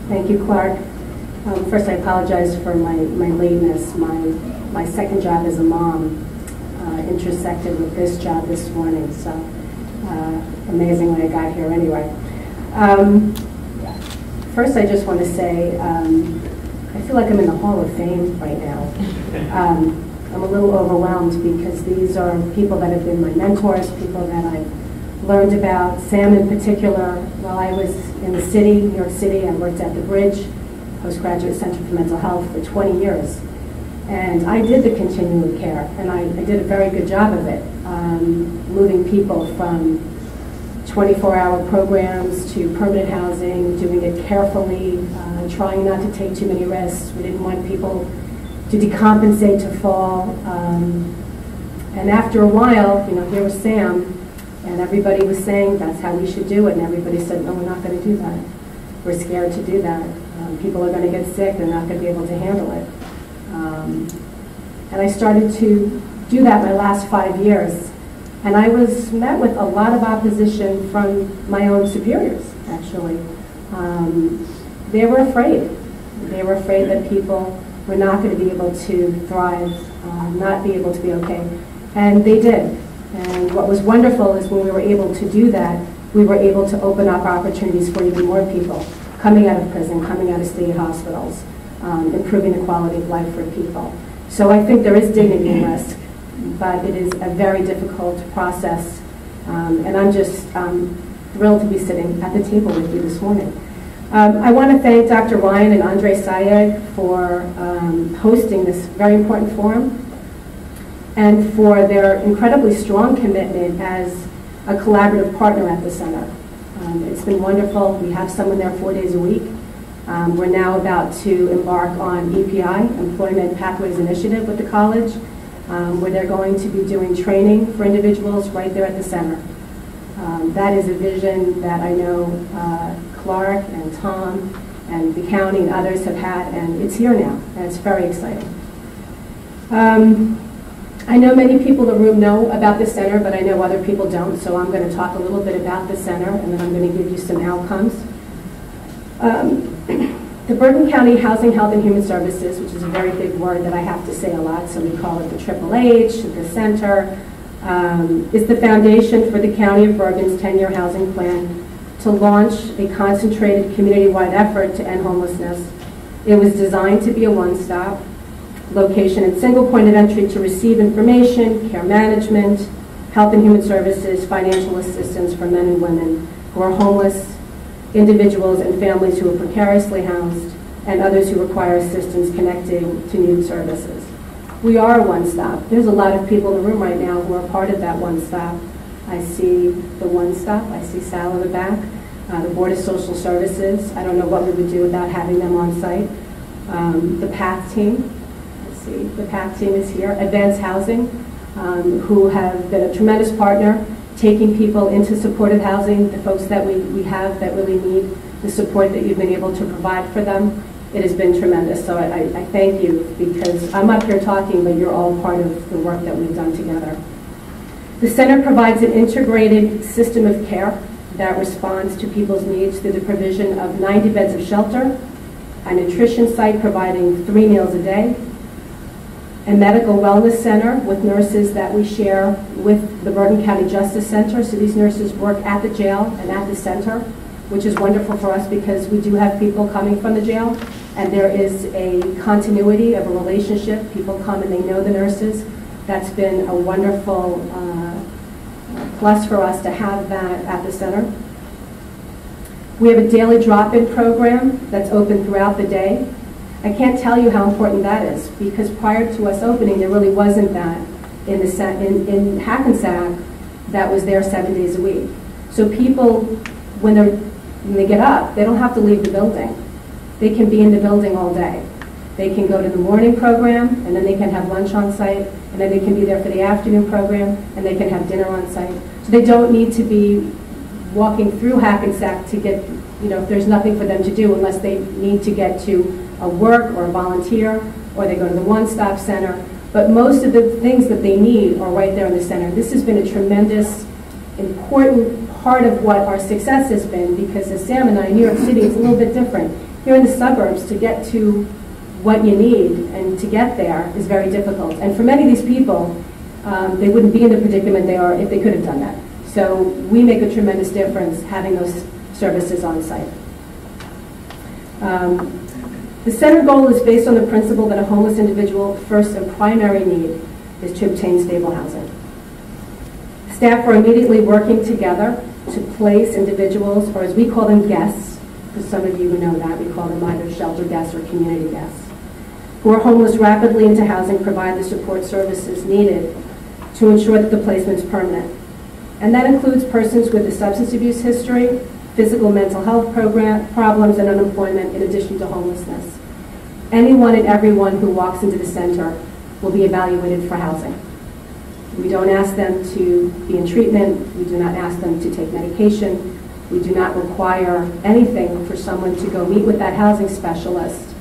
Thank you, Clark. First, I apologize for my lateness. My second job as a mom intersected with this job this morning, so amazingly I got here anyway. First, I just want to say I feel like I'm in the Hall of Fame right now. I'm a little overwhelmed because these are people that have been my mentors, people that I've learned about. Sam in particular, while I was in the city, New York City, I worked at the Bridge Postgraduate Center for Mental Health for 20 years. And I did the continuum of care, and I did a very good job of it, moving people from 24-hour programs to permanent housing, doing it carefully, trying not to take too many risks. We didn't want people to decompensate, to fall. And after a while, here was Sam, and everybody was saying that's how we should do it, and everybody said, no, we're not going to do that. We're scared to do that. People are going to get sick, they're not going to be able to handle it. And I started to do that my last 5 years. And I was met with a lot of opposition from my own superiors, actually. They were afraid. They were afraid that people were not going to be able to thrive, not be able to be okay. And they did. And what was wonderful is when we were able to do that, we were able to open up opportunities for even more people coming out of prison, coming out of state hospitals, improving the quality of life for people. So I think there is dignity in risk, but it is a very difficult process. And I'm just thrilled to be sitting at the table with you this morning. I want to thank Dr. Ryan and Andre Sayegh for hosting this very important forum and for their incredibly strong commitment as a collaborative partner at the center. It's been wonderful. We have someone there 4 days a week. We're now about to embark on EPI, Employment Pathways Initiative, with the college, where they're going to be doing training for individuals right there at the center. That is a vision that I know Clark and Tom and the county and others have had, and it's here now, and it's very exciting. I know many people in the room know about the center, but I know other people don't, so I'm going to talk a little bit about the center, and then I'm going to give you some outcomes. The Bergen County Housing, Health, and Human Services, which is a very big word that I have to say a lot, so we call it the Triple H, the center, is the foundation for the County of Bergen's 10-year housing plan to launch a concentrated community-wide effort to end homelessness. It was designed to be a one-stop location and single point of entry to receive information, care management, health and human services, financial assistance for men and women who are homeless, individuals and families who are precariously housed, and others who require assistance connecting to needed services. We are a one-stop. There's a lot of people in the room right now who are part of that one-stop. I see the one-stop. I see Sal in the back. The Board of Social Services. I don't know what we would do without having them on site. The PATH team. Let's see. The PATH team is here. Advanced Housing, who have been a tremendous partner, taking people into supportive housing, the folks that we have that really need the support that you've been able to provide for them. It has been tremendous, so I thank you, because I'm up here talking, but you're all part of the work that we've done together. The center provides an integrated system of care that responds to people's needs through the provision of 90 beds of shelter, a nutrition site providing 3 meals a day, a medical wellness center with nurses that we share with the Bergen County Justice Center. So these nurses work at the jail and at the center, which is wonderful for us because we do have people coming from the jail, and there is a continuity of a relationship. People come and they know the nurses. That's been a wonderful plus for us to have that at the center. We have a daily drop-in program that's open throughout the day. I can't tell you how important that is, because prior to us opening, there really wasn't that in Hackensack that was there 7 days a week. So people, when they get up, they don't have to leave the building. They can be in the building all day. They can go to the morning program, and then they can have lunch on site, and then they can be there for the afternoon program, and they can have dinner on site. So they don't need to be walking through Hackensack to get, if there's nothing for them to do unless they need to get to a work or a volunteer, or they go to the one-stop center. But most of the things that they need are right there in the center. This has been a tremendous, important part of what our success has been, because as Sam and I, in New York City, it's a little bit different. Here in the suburbs, to get to what you need and to get there is very difficult. And for many of these people, they wouldn't be in the predicament they are if they could have done that. So we make a tremendous difference having those services on site. The center goal is based on the principle that a homeless individual first and primary need is to obtain stable housing. Staff are immediately working together to place individuals, or as we call them, guests, for some of you who know that, we call them either shelter guests or community guests, who are homeless rapidly into housing, provide the support services needed to ensure that the placement is permanent. And that includes persons with a substance abuse history, physical mental health problems, and unemployment, in addition to homelessness. Anyone and everyone who walks into the center will be evaluated for housing. We don't ask them to be in treatment. We do not ask them to take medication. We do not require anything for someone to go meet with that housing specialist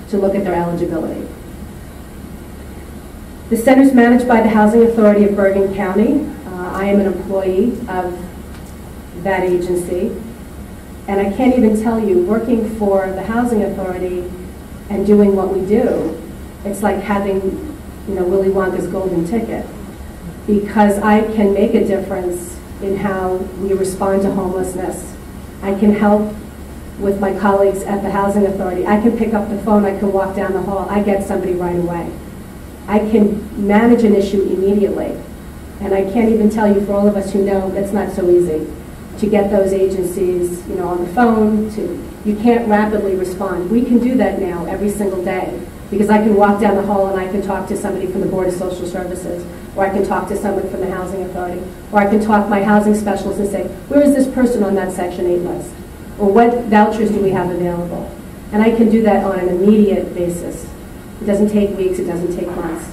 to look at their eligibility. The center is managed by the Housing Authority of Bergen County. I am an employee of that agency. And I can't even tell you, working for the Housing Authority and doing what we do, it's like having, Willy Wonka's golden ticket. Because I can make a difference in how we respond to homelessness. I can help with my colleagues at the Housing Authority. I can pick up the phone, I can walk down the hall, I get somebody right away. I can manage an issue immediately. And I can't even tell you, for all of us who know, it's not so easy to get those agencies, on the phone. You can't rapidly respond. We can do that now every single day, because I can walk down the hall and I can talk to somebody from the Board of Social Services, or I can talk to someone from the Housing Authority, or I can talk to my housing specialist and say, where is this person on that Section 8 list? Or what vouchers do we have available? And I can do that on an immediate basis. It doesn't take weeks, it doesn't take months.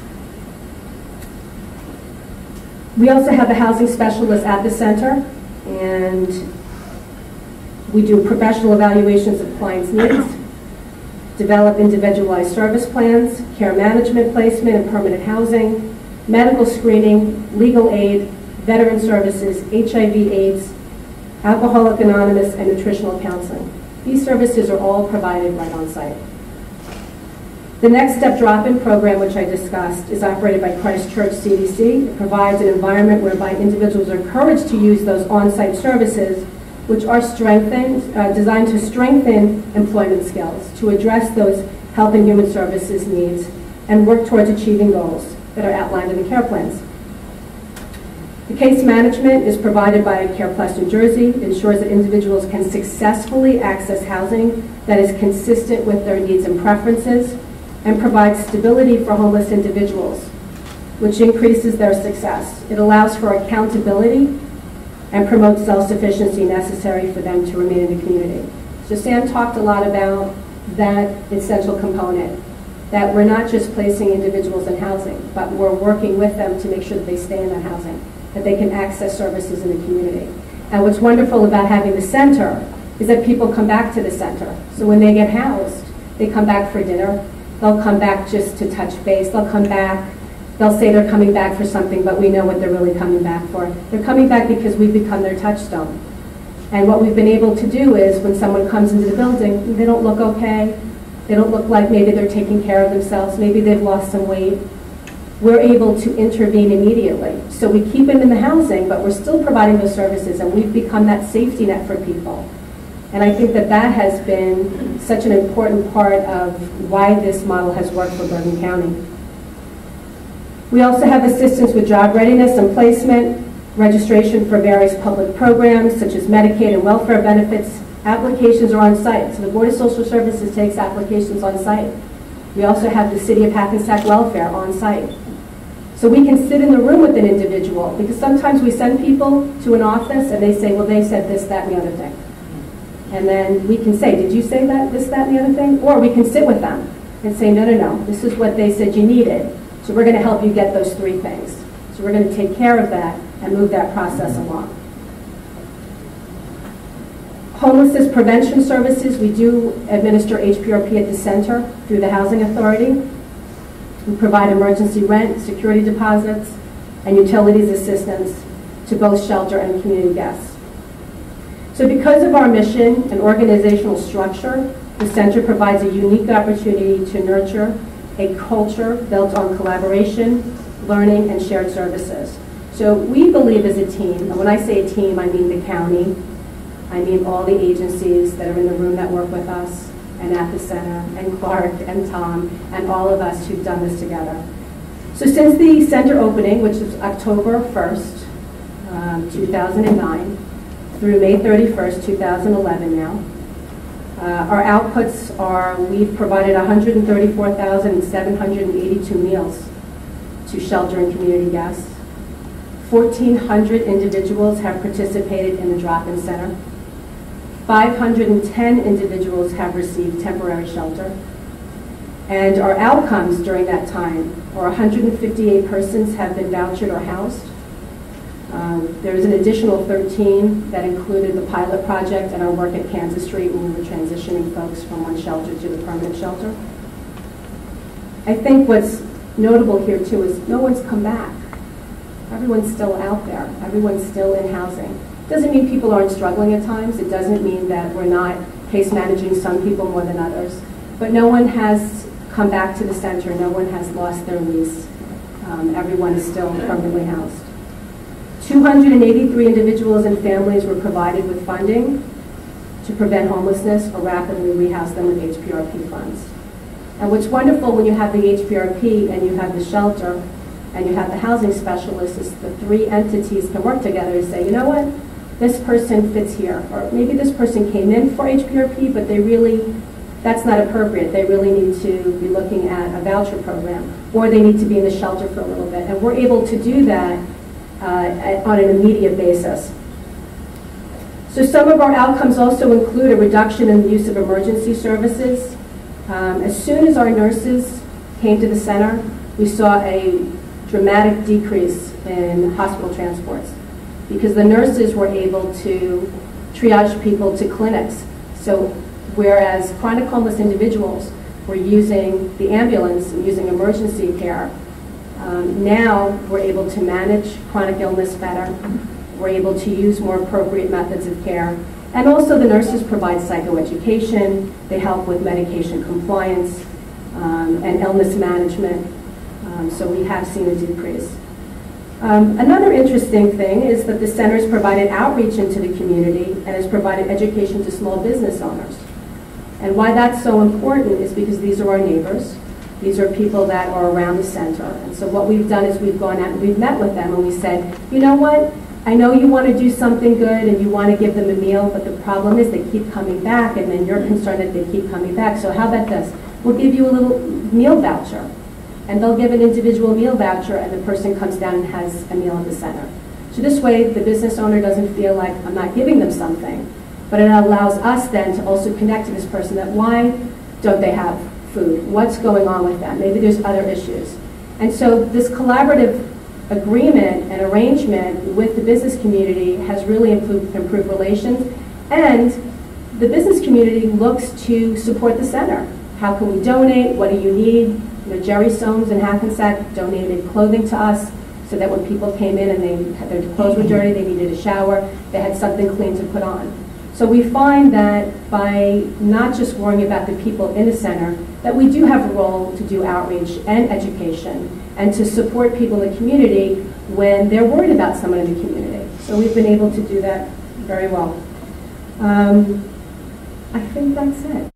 We also have a housing specialist at the center, and we do professional evaluations of clients' needs, develop individualized service plans, care management, placement, and permanent housing, medical screening, legal aid, veteran services, HIV/AIDS, Alcoholics Anonymous, and nutritional counseling. These services are all provided right on site. The Next Step Drop-In program, which I discussed, is operated by Christ Church CDC. It provides an environment whereby individuals are encouraged to use those on-site services, which are designed to strengthen employment skills, to address those health and human services needs, and work towards achieving goals that are outlined in the care plans. The case management is provided by Care Plus New Jersey. It ensures that individuals can successfully access housing that is consistent with their needs and preferences, and provides stability for homeless individuals, which increases their success. It allows for accountability and promotes self-sufficiency necessary for them to remain in the community. So Sam talked a lot about that essential component, that we're not just placing individuals in housing, but we're working with them to make sure that they stay in that housing, that they can access services in the community. And what's wonderful about having the center is that people come back to the center. So when they get housed, they come back for dinner, they'll come back just to touch base, they'll come back, they'll say they're coming back for something, but we know what they're really coming back for. They're coming back because we've become their touchstone. And what we've been able to do is, when someone comes into the building, they don't look okay, they don't look like maybe they're taking care of themselves, maybe they've lost some weight, we're able to intervene immediately. So we keep them in the housing, but we're still providing those services, and we've become that safety net for people. And I think that that has been such an important part of why this model has worked for Bergen County. We also have assistance with job readiness and placement, registration for various public programs such as Medicaid and welfare benefits. Applications are on site, so the Board of Social Services takes applications on site. We also have the City of Hackensack Welfare on site. So we can sit in the room with an individual, because sometimes we send people to an office and they say, well, they said this, that, and the other thing. And then we can say, did you say that, this, that, and the other thing? Or we can sit with them and say, no, no, no, this is what they said you needed. So we're going to help you get those three things. So we're going to take care of that and move that process along. Homelessness prevention services, we do administer HPRP at the center through the Housing Authority. We provide emergency rent, security deposits, and utilities assistance to both shelter and community guests. So because of our mission and organizational structure, The center provides a unique opportunity to nurture a culture built on collaboration, learning, and shared services. So we believe as a team, and when I say a team, I mean the county, I mean all the agencies that are in the room that work with us, and at the center, and Clark, and Tom, and all of us who've done this together. So since the center opening, which was October 1st, 2009, through May 31st, 2011 now, our outputs are we've provided 134,782 meals to shelter and community guests. 1,400 individuals have participated in the drop-in center. 510 individuals have received temporary shelter. And our outcomes during that time are 158 persons have been vouchered or housed. There's an additional 13 that included the pilot project and our work at Kansas Street when we were transitioning folks from one shelter to the permanent shelter. I think what's notable here too is no one's come back. Everyone's still out there. Everyone's still in housing. Doesn't mean people aren't struggling at times. It doesn't mean that we're not case managing some people more than others. But no one has come back to the center. No one has lost their lease. Everyone is still permanently housed. 283 individuals and families were provided with funding to prevent homelessness or rapidly rehouse them with HPRP funds. And what's wonderful when you have the HPRP and you have the shelter and you have the housing specialist is the three entities can work together to say, you know what, this person fits here. Or maybe this person came in for HPRP, but that's not appropriate. They really need to be looking at a voucher program, or they need to be in the shelter for a little bit. And we're able to do that on an immediate basis. So some of our outcomes also include a reduction in the use of emergency services. As soon as our nurses came to the center, we saw a dramatic decrease in hospital transports because the nurses were able to triage people to clinics. So whereas chronic homeless individuals were using the ambulance and using emergency care, now we're able to manage chronic illness better. We're able to use more appropriate methods of care. And also the nurses provide psychoeducation. They help with medication compliance and illness management. So we have seen a decrease. Another interesting thing is that the center has provided outreach into the community and has provided education to small business owners. And why that's so important is because these are our neighbors. These are people that are around the center. And so what we've done is we've gone out and we've met with them and we said, you know what? I know you want to do something good and you want to give them a meal, but the problem is they keep coming back and then you're concerned that they keep coming back. So how about this? We'll give you a little meal voucher. And they'll give an individual meal voucher and the person comes down and has a meal at the center. So this way the business owner doesn't feel like I'm not giving them something, but it allows us then to also connect to this person that why don't they have food? What's going on with them? Maybe there's other issues. And so this collaborative agreement and arrangement with the business community has really improved relations, and the business community looks to support the center. How can we donate? What do you need? You know, Jerry Soames in Hackensack donated clothing to us so that when people came in and their clothes were dirty, they needed a shower, they had something clean to put on. So we find that by not just worrying about the people in the center, that we do have a role to do outreach and education and to support people in the community when they're worried about someone in the community. So we've been able to do that very well. I think that's it.